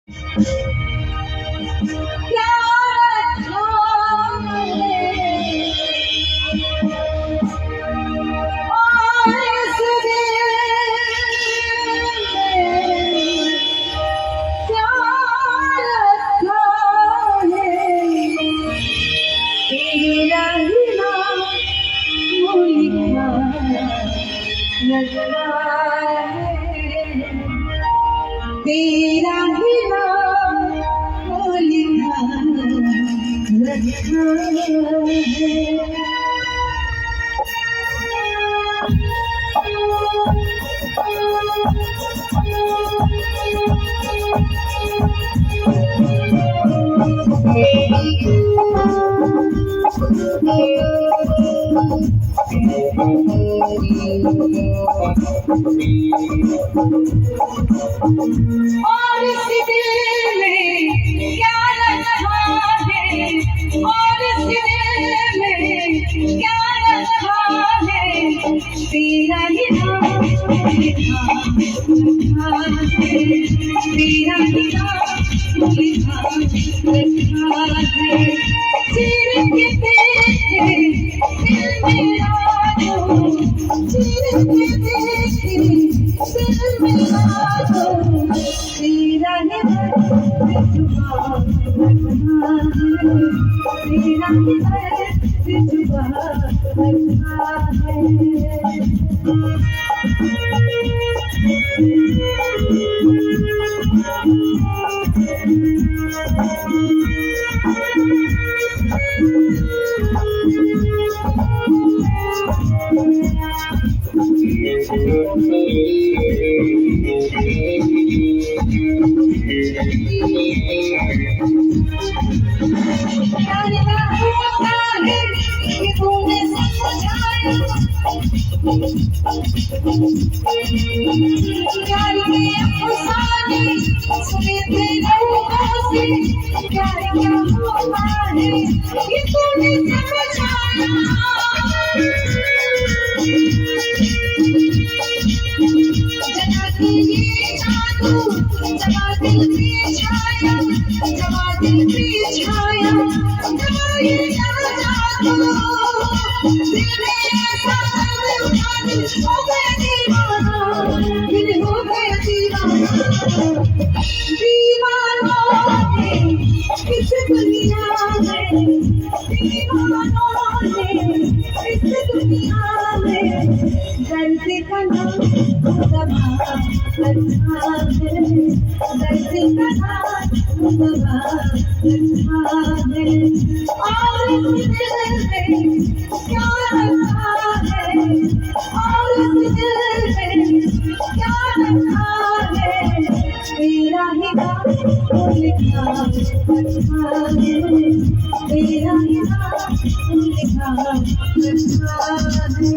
क्या रखा है और इस दिल में क्या रखा है। तेरा ही नाम वो लिखा नजरा है। तेरा ही नाम वो लिखा नजरा है। और इस दिल में क्या रखा है और इस दिल में क्या रखा है। तेरा ही नाम लिखा रखा है। तेरा ही नाम लिखा रखा है। चीर के देखे दिल मेरा जो चीर के देखे दिल मेरा जो तेरा ही दर्द जुबा रखा है। तेरा ही दर्द जुबा रखा है। जानना होता है कि तूने समझाया प्यार के अफसाने सुने थे लोगों से। प्यार क्या होता है कि तूने समझाया। जना के ये जादू जमा दिल पे छाया जमा दिल पे छाया जमा ये जादू दिल में ऐसा दर्द उठा दिल हो गया दीवाना। दिल हो गया दीवाना। दीवानों ने इस दुनिया में दीवानों ने इस दुनिया में दर्द का नाम दबा रखा है। दर्द का नाम दबा रखा है। और इस दिल में क्या रखा है और इस दिल में क्या रखा है। तेरा ही नाम वो लिखा रखा है। तेरा ही नाम वो लिखा रखा है।